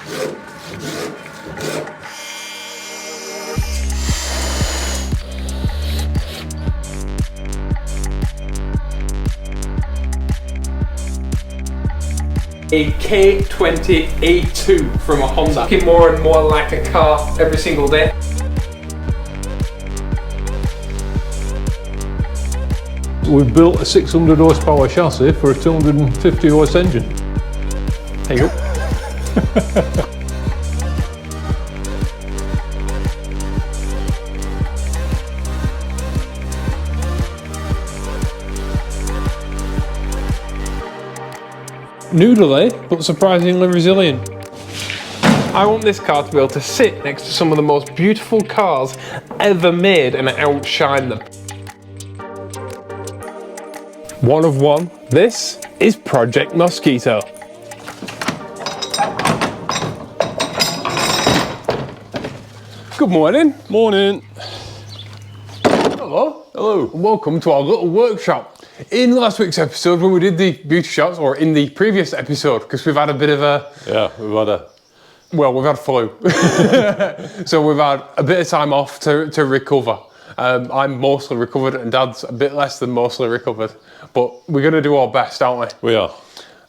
A K20 A2 from a Honda. Looking more and more like a car every single day. We've built a 600 horsepower chassis for a 250 horse engine. There you go. Noodly, but surprisingly resilient. I want this car to be able to sit next to some of the most beautiful cars ever made and outshine them. One of one, this is Project Mosquito. Good morning. Morning. Hello. Hello. Welcome to our little workshop. In last week's episode, when we did the beauty shots, or in the previous episode, because we've had a bit of a... Yeah, we've had flu. So we've had a bit of time off to recover. I'm mostly recovered and Dad's a bit less than mostly recovered. But we're going to do our best, aren't we? We are.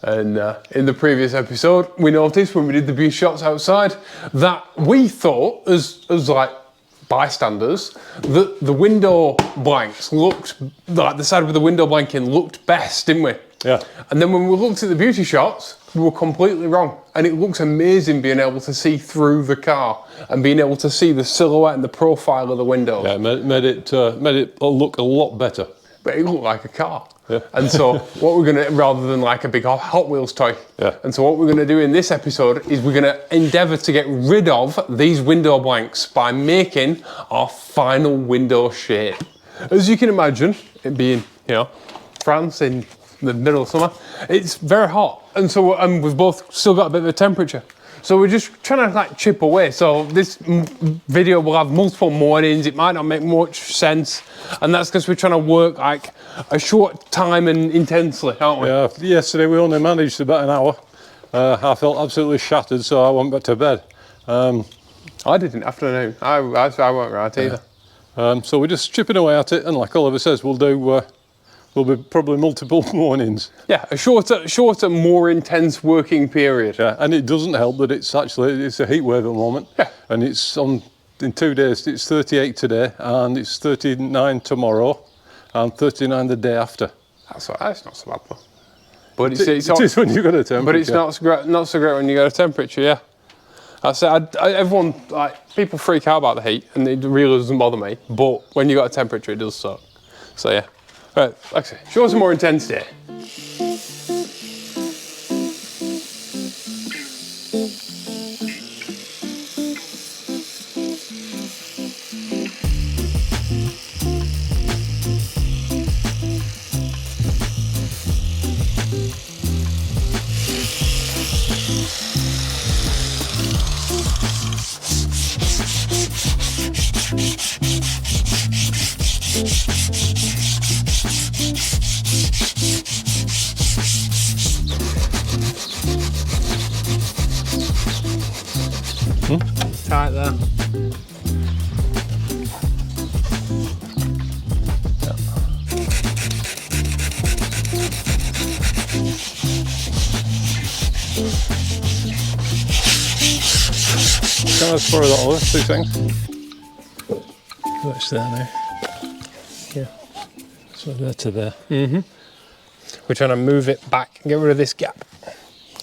And in the previous episode, we noticed when we did the beauty shots outside that we thought, as like bystanders, that the window blanks looked, like the side with the window blanking looked best, didn't we? Yeah. And then when we looked at the beauty shots, we were completely wrong. And it looks amazing being able to see through the car and being able to see the silhouette and the profile of the window. Yeah, made it look a lot better. But it looked like a car. Yeah. And so what we're gonna, rather than like a big Hot Wheels toy. Yeah. And so what we're gonna do in this episode is we're gonna endeavor to get rid of these window blanks by making our final window shape. As you can imagine, it being, you know, France in the middle of summer, it's very hot. And so we've both still got a bit of a temperature. So we're just trying to like chip away. So this video will have multiple mornings. It might not make much sense. And that's because we're trying to work like a short time and intensely, aren't we? Yeah, yesterday we only managed about an hour. I felt absolutely shattered, so I went back to bed. I didn't afternoon. I won't right either. So we're just chipping away at it. And like Oliver says, we'll be probably multiple mornings. Yeah, a shorter, more intense working period. Yeah, and it doesn't help that it's a heat wave at the moment. Yeah. And it's in 2 days, it's 38 today, and it's 39 tomorrow, and 39 the day after. That's not so bad though. But it is when you've got a temperature. But it's not so great when you got a temperature, yeah. I said, everyone, like, people freak out about the heat, and it really doesn't bother me. But when you got a temperature, it does suck. So yeah. Right, like I say, show us some more intensity. Tight there. Can I throw that over 2 seconds? What's there now? Yeah. So there to there. Mm-hmm. We're trying to move it back and get rid of this gap.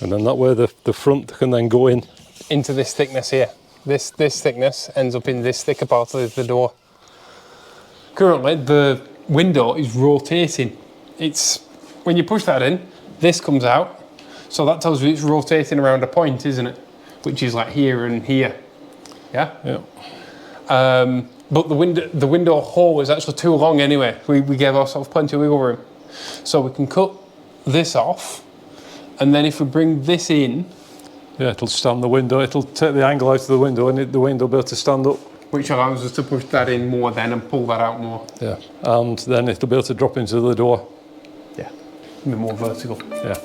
And then that way the front can then go in. Into this thickness here. This thickness ends up in this thicker part of the door. Currently, the window is rotating. When you push that in, this comes out. So that tells you it's rotating around a point, isn't it? Which is like here and here. Yeah? Yeah. But the window hole is actually too long anyway. We gave ourselves plenty of wiggle room. So we can cut this off, and then if we bring this in, yeah, it'll stand the window, it'll take the angle out of the window, and the window will be able to stand up. Which allows us to push that in more then and pull that out more. Yeah, and then it'll be able to drop into the door. Yeah, a bit more vertical. Yeah.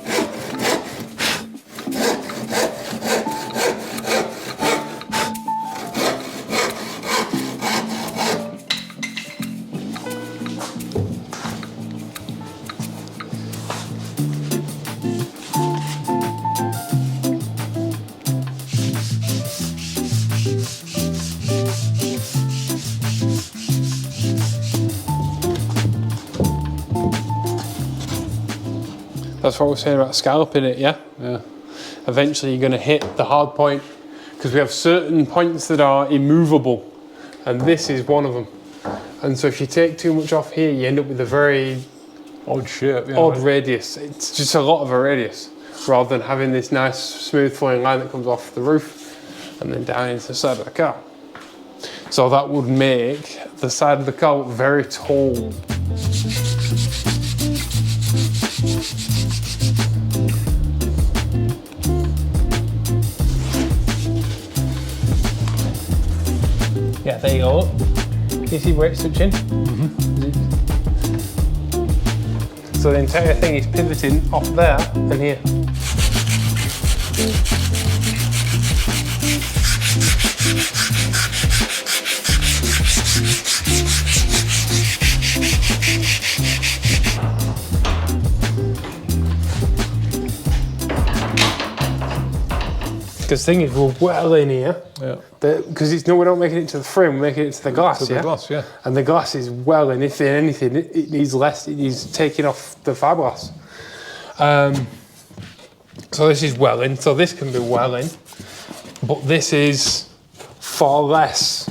That's what we're saying about scalloping it, yeah? Yeah. Eventually you're going to hit the hard point, because we have certain points that are immovable, and this is one of them. And so if you take too much off here, you end up with a very Odd shape, yeah. odd radius. It's just a lot of a radius, rather than having this nice smooth flowing line that comes off the roof and then down into the side of the car. So that would make the side of the car look very tall. Yeah, there you go. You see where it's touching? So the entire thing is pivoting off there and here. Because the thing is, we're well in here. Yeah. Because we're not making it to the frame, we're making it to the glass, To the glass, yeah. And the glass is well in. If anything, it needs less. It needs taking off the fiberglass. So this is well in. So this can be well in, but this is far less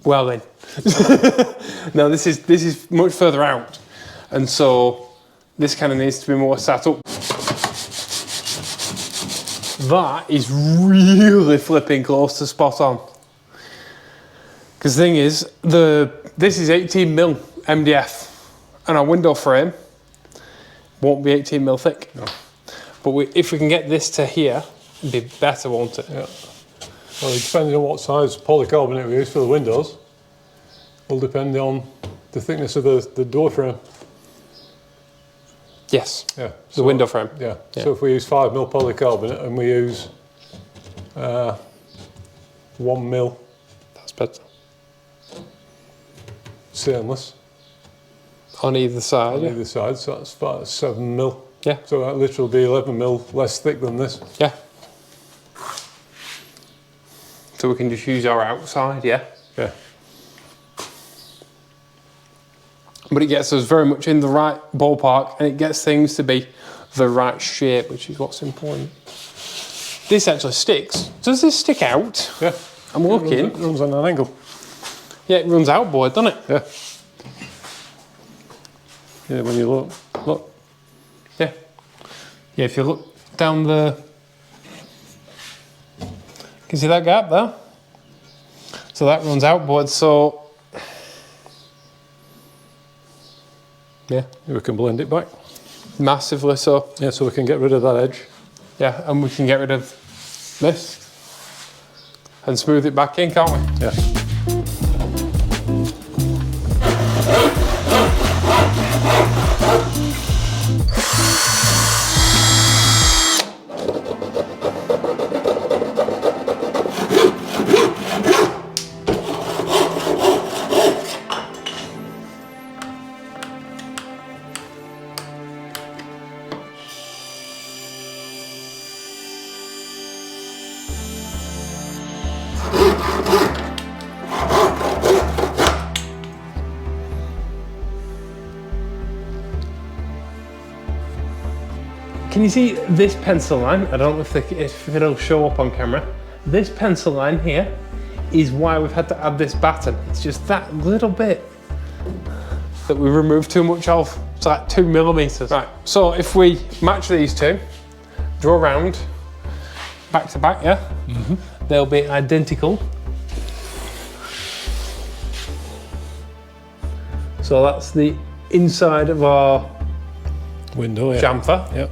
well in. Now this is much further out, and so this kind of needs to be more sat up. That is really flipping close to spot on. Because the thing is, this is 18mm MDF, and our window frame won't be 18mm thick. No. But if we can get this to here, it'd be better, won't it? Yeah. Well, depending on what size polycarbonate we use for the windows, will depend on the thickness of the door frame. Yes. Yeah. The window frame. Yeah. Yeah. So if we use 5mm polycarbonate and we use 1mm That's better. stainless On either side. on either side, so that's about 7mm. Yeah. So that literally be 11mm less thick than this. Yeah. So we can just use our outside, yeah? Yeah. But it gets us very much in the right ballpark, and it gets things to be the right shape, which is what's important. This actually sticks. Does this stick out? Yeah. I'm looking. It runs on an angle. Yeah, it runs outboard, doesn't it? Yeah. Yeah, when you look. Yeah. Yeah, if you look down the... Can you see that gap there? So that runs outboard, so... Yeah. We can blend it back. Massively so. Yeah, so we can get rid of that edge. Yeah, and we can get rid of this and smooth it back in, can't we? Yeah. Can you see this pencil line? I don't know if it'll show up on camera. This pencil line here is why we've had to add this batten. It's just that little bit that we removed too much of. It's like 2mm. Right, so if we match these two, draw around, back to back, yeah? They'll be identical. So that's the inside of our Window, yeah. chamfer. Yep.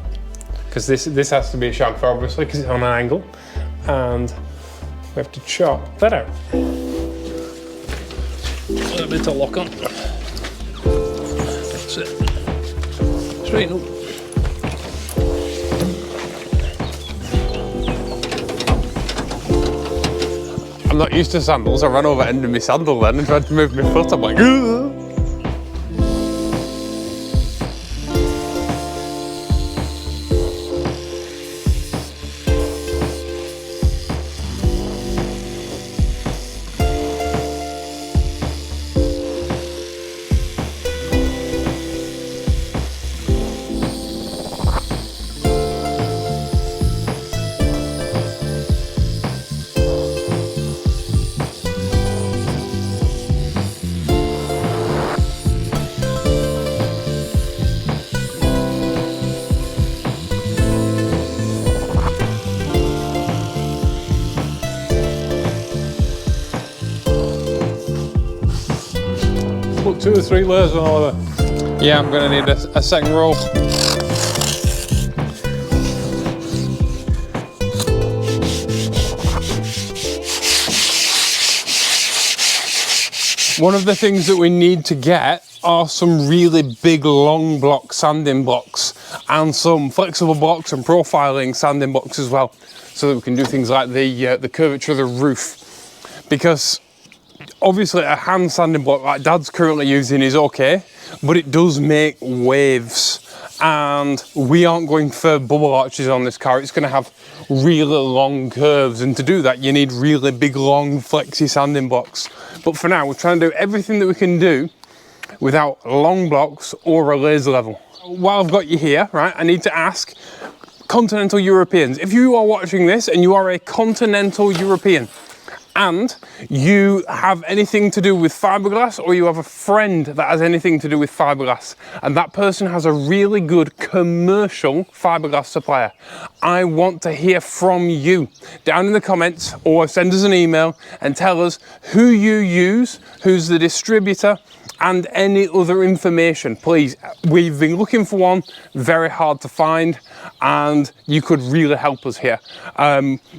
Because this has to be a chamfer, obviously, because it's on an angle. And we have to chop that out. A little bit of lock on. That's it. Straighten up. I'm not used to sandals. I ran over the end of my sandal then and tried to move my foot. I'm like, ugh. 2 or 3 layers on Oliver. Yeah, I'm gonna need a second roll. One of the things that we need to get are some really big long block sanding blocks and some flexible blocks and profiling sanding blocks as well, so that we can do things like the curvature of the roof. Because obviously a hand sanding block like Dad's currently using is okay, but it does make waves, and we aren't going for bubble arches on this car. It's going to have really long curves, and to do that you need really big long flexi sanding blocks. But for now we're trying to do everything that we can do without long blocks or a laser level. While I've got you here, right, I need to ask continental Europeans, if you are watching this and you are a continental European and you have anything to do with fiberglass, or you have a friend that has anything to do with fiberglass, and that person has a really good commercial fiberglass supplier, I want to hear from you down in the comments, or send us an email and tell us who you use, who's the distributor, and any other information, please. We've been looking for one, very hard to find, and you could really help us here.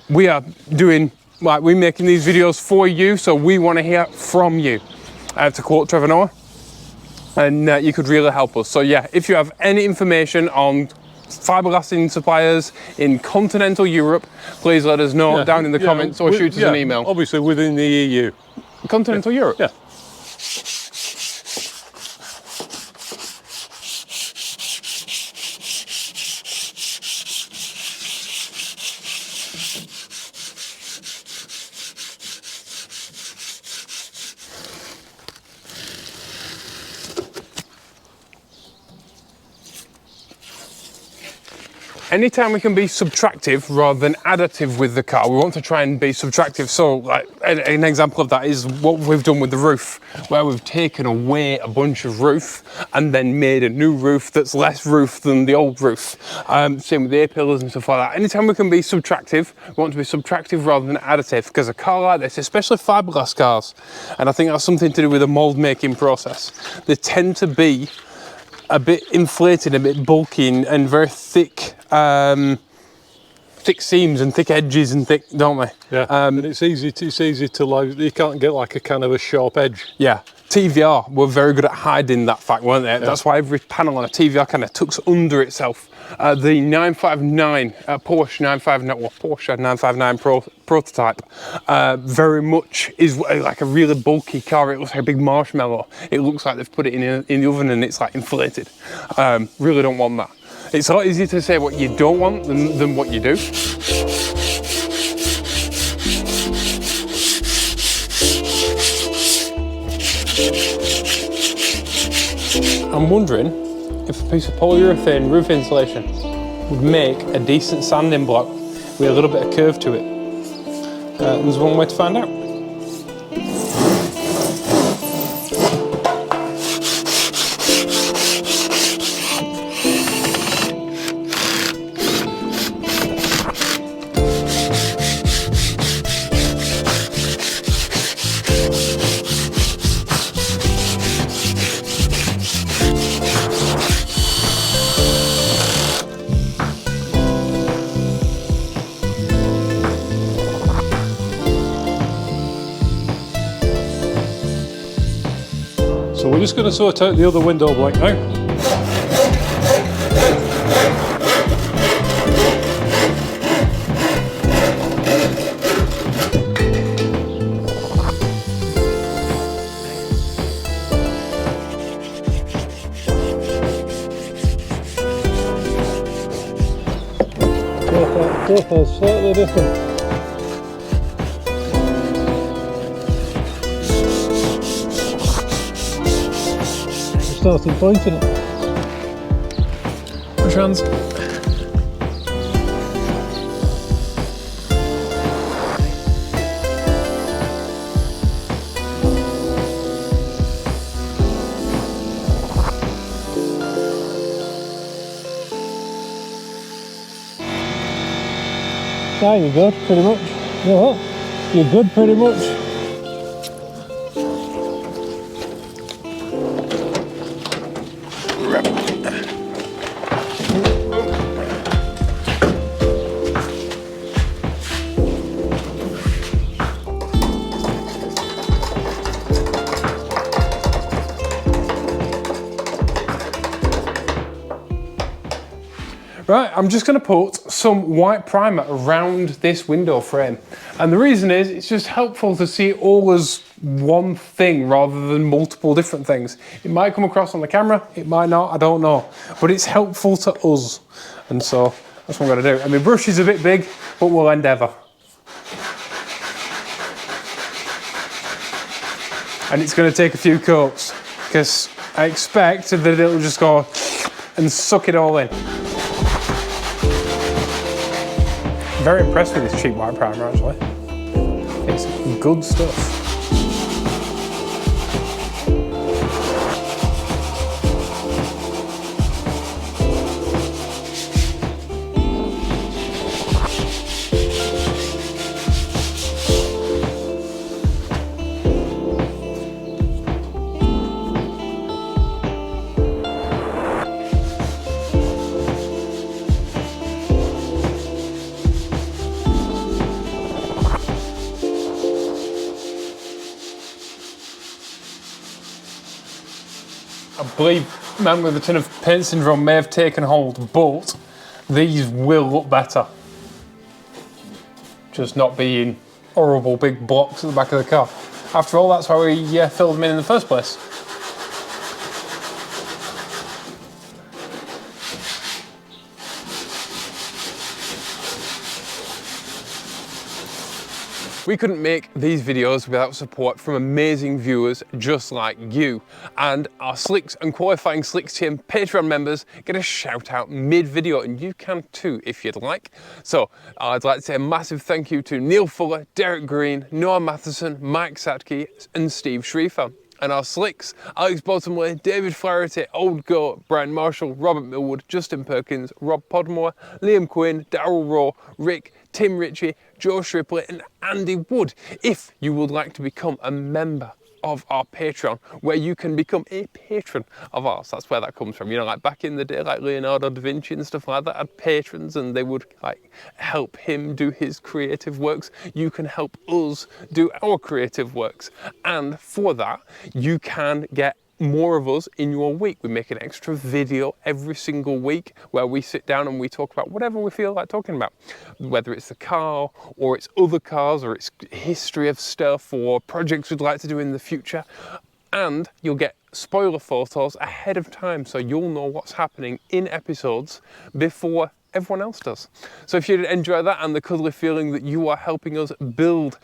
We are doing, like, we're making these videos for you, so we want to hear from you, to quote Trevor Noah, and you could really help us. So yeah, if you have any information on fiberglassing suppliers in continental Europe, please let us know down in the comments, or shoot us an email. Obviously within the EU. Continental Europe? Yeah. Anytime we can be subtractive rather than additive with the car, we want to try and be subtractive. So like an example of that is what we've done with the roof, where we've taken away a bunch of roof and then made a new roof that's less roof than the old roof. Same with the A-pillars and stuff like that. Anytime we can be subtractive, we want to be subtractive rather than additive, because a car like this, especially fiberglass cars, and I think that's something to do with the mold making process, they tend to be a bit inflated, a bit bulky, and very thick, thick seams and thick edges and thick, don't they? Yeah. And it's easy to like, you can't get like a kind of a sharp edge. Yeah. TVR were very good at hiding that fact, weren't they? Yeah. That's why every panel on a TVR kind of tucks under itself. The 959 Porsche 959, well, Porsche 959 prototype, very much is like a really bulky car. It looks like a big marshmallow. It looks like they've put it in the oven and it's like inflated. Really don't want that. It's a lot easier to say what you don't want than what you do. I'm wondering if a piece of polyurethane roof insulation would make a decent sanding block with a little bit of curve to it. There's one way to find out. So we're just going to sort out the other window blank now. Profile slightly different. Started pointing it. Which ones? Yeah, you're good, pretty much. You know what? You're good, pretty much. Right, I'm just going to put some white primer around this window frame. And the reason is, it's just helpful to see it all as one thing rather than multiple different things. It might come across on the camera, it might not, I don't know. But it's helpful to us. And so that's what I'm going to do. And my brush is a bit big, but we'll endeavour. And it's going to take a few coats, because I expect that it'll just go and suck it all in. Very impressed with this cheap white primer actually. It's good stuff. I believe Man with a Tin of Paint syndrome may have taken hold, but these will look better. Just not being horrible big blocks at the back of the car. After all, that's why we filled them in the first place. We couldn't make these videos without support from amazing viewers just like you. And our Slicks and Qualifying Slicks team Patreon members get a shout out mid-video, and you can too if you'd like. So I'd like to say a massive thank you to Neil Fuller, Derek Green, Noah Matheson, Mike Satke and Steve Schriefer. And our Slicks, Alex Bottomley, David Flaherty, Old Goat, Brian Marshall, Robert Millwood, Justin Perkins, Rob Podmore, Liam Quinn, Darryl Rowe, Rick, Tim Ritchie, Joe Shripley and Andy Wood. If you would like to become a member of our Patreon, where you can become a patron of ours, that's where that comes from. You know, like back in the day, like Leonardo da Vinci and stuff like that had patrons, and they would like help him do his creative works. You can help us do our creative works, and for that you can get more of us in your week. We make an extra video every single week where we sit down and we talk about whatever we feel like talking about, whether it's the car or it's other cars or it's history of stuff or projects we'd like to do in the future. And you'll get spoiler photos ahead of time, so you'll know what's happening in episodes before everyone else does. So if you enjoy that and the cuddly feeling that you are helping us build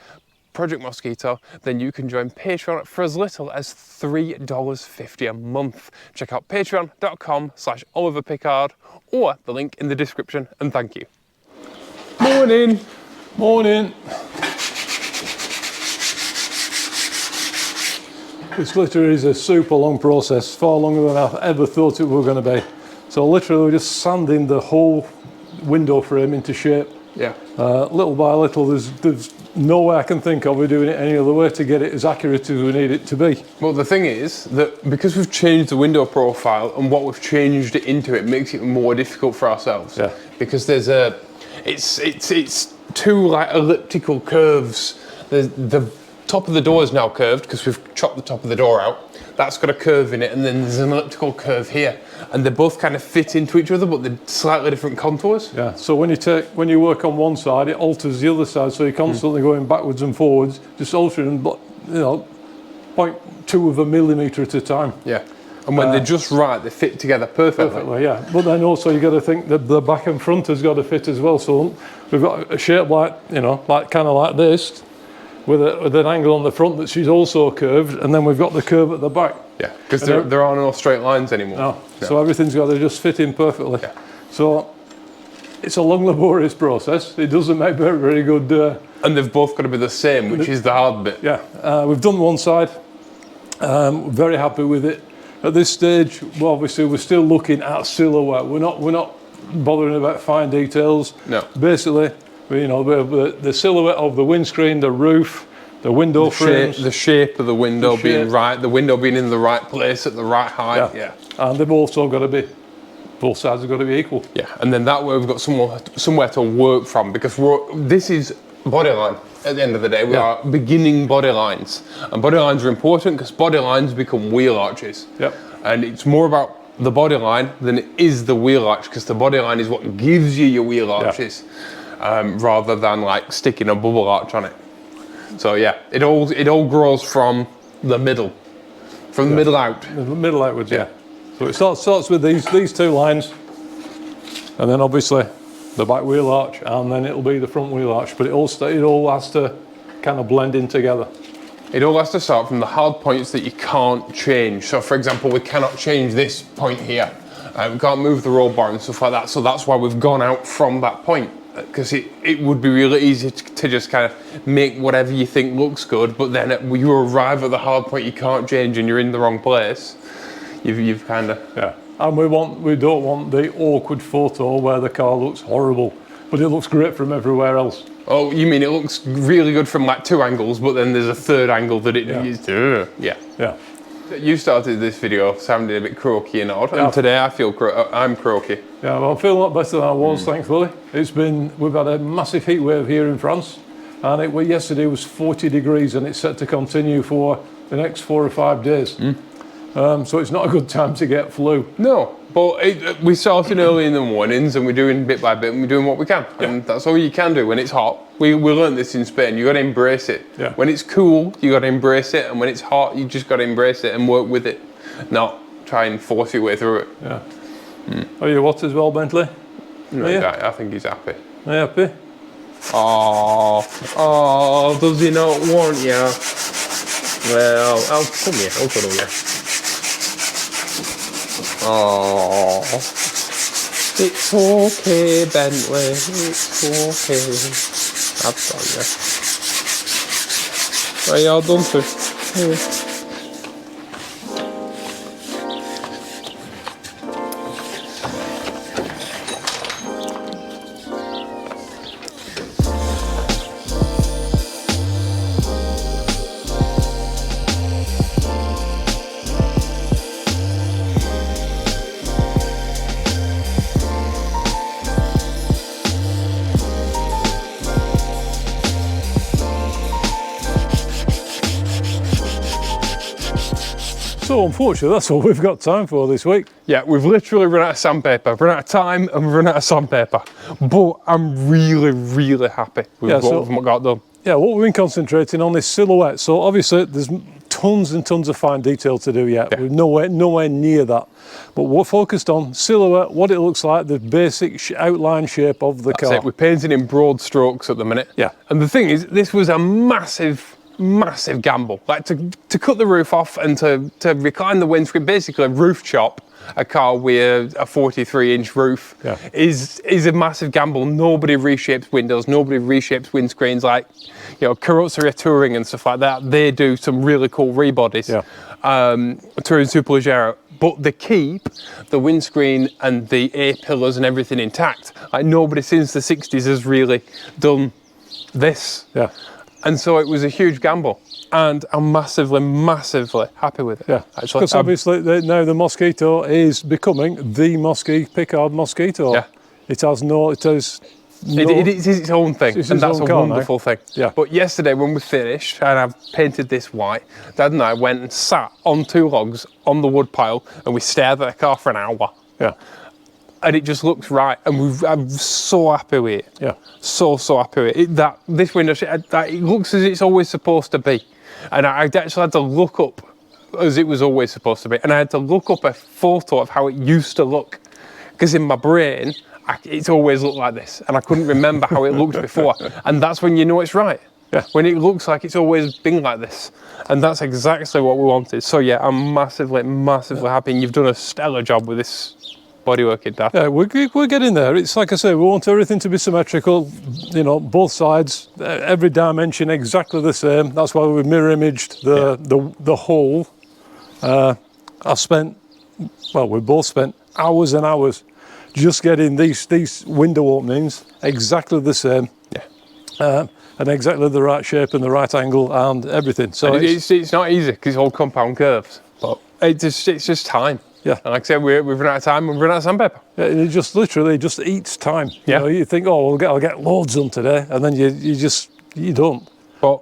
Project Mosquito, then you can join Patreon for as little as $3.50 a month. Check out patreon.com/oliverpickard or the link in the description, and thank you. Morning. Morning. This literally is a super long process, far longer than I ever thought it was going to be. So literally we're just sanding the whole window frame into shape. Yeah. Little by little, there's no way I can think of doing it any other way to get it as accurate as we need it to be. Well, the thing is that because we've changed the window profile and what we've changed it into, it makes it more difficult for ourselves. Yeah. Because there's it's two like elliptical curves. The top of the door is now curved because we've chopped the top of the door out. That's got a curve in it, and then there's an elliptical curve here, and they both kind of fit into each other, but they're slightly different contours. Yeah. So when you work on one side, it alters the other side, so you're constantly going backwards and forwards, just altering, 0.2 of a millimetre at a time. Yeah. And when they're just right, they fit together perfectly. Yeah. But then also you got to think that the back and front has got to fit as well. So we've got a shape like kind of like this, with an angle on the front that she's also curved, and then we've got the curve at the back. Yeah, because there are no straight lines anymore. No. So everything's got to just fit in perfectly. Yeah. So it's a long, laborious process. It doesn't make very, very good. And they've both got to be the same, which is the hard bit. Yeah, we've done one side. Very happy with it. At this stage, well, obviously, we're still looking at silhouette. We're not bothering about fine details. No. Basically, the silhouette of the windscreen, the roof, the window frames. The shape of the window being right, the window being in the right place at the right height. Yeah. And they've also got to be, both sides have got to be equal. Yeah, and then that way we've got somewhere to work from, because this is bodyline. At the end of the day, we are beginning body lines. And body lines are important because body lines become wheel arches. Yep. And it's more about the body line than it is the wheel arch, because the body line is what gives you your wheel arches, rather than like sticking a bubble arch on it. So yeah, it all grows from the middle, from the middle out. The middle outwards, yeah. So it starts with these two lines, and then obviously the back wheel arch, and then it'll be the front wheel arch. But it all has to kind of blend in together. It all has to start from the hard points that you can't change. So for example, we cannot change this point here. We can't move the roll bar and stuff like that. So that's why we've gone out from that point, because it would be really easy to just kind of make whatever you think looks good, but then when you arrive at the hard point you can't change and you're in the wrong place, you've kind of... Yeah, and we don't want the awkward photo where the car looks horrible, but it looks great from everywhere else. Oh, you mean it looks really good from like 2 angles, but then there's a 3rd angle that it is... Yeah. You started this video sounding a bit croaky and odd, and today I feel I'm croaky. Yeah, well, I feel a lot better than I was, thankfully. We've had a massive heat wave here in France, and yesterday was 40 degrees, and it's set to continue for the next 4 or 5 days. So it's not a good time to get flu. No, but we're starting early in the mornings, and we're doing bit by bit, and we're doing what we can, and that's all you can do when it's hot. We learned this in Spain. You got to embrace it. When it's cool, you got to embrace it, and when it's hot, you just got to embrace it and work with it, not try and force your way through it. Are you what as well, Bentley? No, I think he's happy. Are you happy? Oh, does he not want you? Well, I'll come here. I'll put him here. Oh, it's okay, Bentley. It's okay. I've got you. Are you all done too? So unfortunately, that's all we've got time for this week. Yeah, we've literally run out of sandpaper, run out of time, and we've run out of sandpaper. But I'm really, really happy with what we've got done. Yeah, what we've been concentrating on is silhouette. So obviously, there's tons and tons of fine detail to do yet. We're nowhere near that. But we're focused on silhouette, what it looks like, the basic outline shape of the car. That's it. We're painting in broad strokes at the minute. Yeah. And the thing is, this was a massive gamble, like to cut the roof off and to recline the windscreen, basically a roof chop a car with a 43-inch roof is a massive gamble. Nobody reshapes windows, nobody reshapes windscreens like, you know, Carrozzeria Touring and stuff like that. They do some really cool rebodies, Touring Superleggero, but they keep the windscreen and the A-pillars and everything intact. Like nobody since the 60s has really done this. Yeah. And so it was a huge gamble, and I'm massively happy with it. Yeah, because obviously now the Mosquito is becoming the Pickard Mosquito. Yeah. It is its own thing, and that's a wonderful thing. Yeah. But yesterday when we finished, and I've painted this white, Dad and I went and sat on 2 logs on the wood pile, and we stared at the car for an hour. Yeah. And it just looks right, and I'm so happy with it. Yeah. So happy with it. This window, it looks as it's always supposed to be. And I actually had to look up as it was always supposed to be. And I had to look up a photo of how it used to look. Because in my brain, it's always looked like this. And I couldn't remember how it looked before. And that's when you know it's right. Yeah. When it looks like it's always been like this. And that's exactly what we wanted. So yeah, I'm massively happy. And you've done a stellar job with this bodywork in that. Yeah, we're getting there. It's like I say, we want everything to be symmetrical, you know, both sides, every dimension exactly the same. That's why we mirror imaged the whole. We both spent hours and hours just getting these window openings exactly the same. Yeah. And exactly the right shape and the right angle and everything. So it's not easy because it's all compound curves, but it's just time. Yeah, and like I said, we've run out of time and we've run out of sandpaper. Yeah, it just literally just eats time. Yeah. You know, you think, oh, I'll get loads done today, and then you don't. But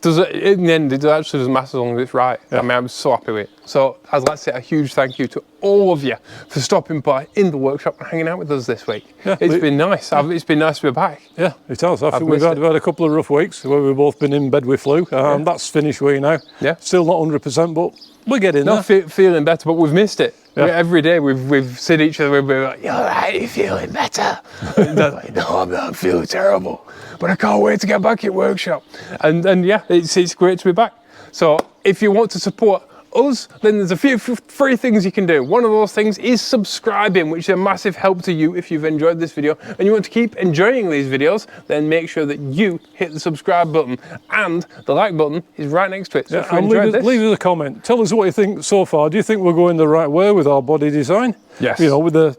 in the end, it actually doesn't matter as long as it's right. Yeah. I mean, I'm so happy with it. So I'd like to say a huge thank you to all of you for stopping by in the workshop and hanging out with us this week. Yeah, it's been nice. It's been nice to be back. Yeah, it has. I think we've had a couple of rough weeks where we've both been in bed with flu. That's finished way now. Yeah. Still not 100%, but we're getting there. Feeling better, but we've missed it. Yeah. Every day we've seen each other and we're like, "You all right? You feeling better?" And they're like, "No, I'm not. I'm feeling terrible, but I can't wait to get back at workshop." And yeah, it's great to be back. So if you want to support us, then there's a few free things you can do. One of those things is subscribing, which is a massive help to you if you've enjoyed this video and you want to keep enjoying these videos. Then make sure that you hit the subscribe button, and the like button is right next to it. So if you enjoyed this, leave us a comment. Tell us what you think so far. Do you think we're going the right way with our body design? Yes. You know, with the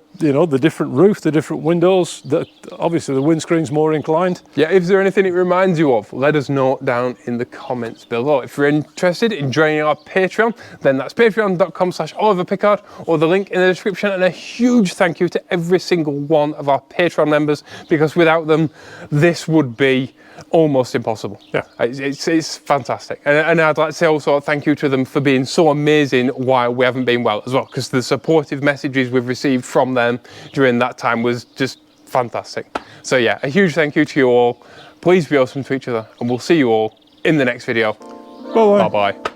different roof, the different windows. Obviously the windscreen's more inclined. yeah, if there's anything it reminds you of, let us know down in the comments below. If you're interested in joining our Patreon, then that's patreon.com/oliverpickard, or the link in the description. And a huge thank you to every single one of our Patreon members, because without them, this would be almost impossible. Yeah. It's fantastic. And I'd like to say also thank you to them for being so amazing while we haven't been well as well, because the supportive messages we've received from them during that time was just fantastic. So yeah, a huge thank you to you all. Please be awesome to each other, and we'll see you all in the next video. Bye-bye. Bye-bye.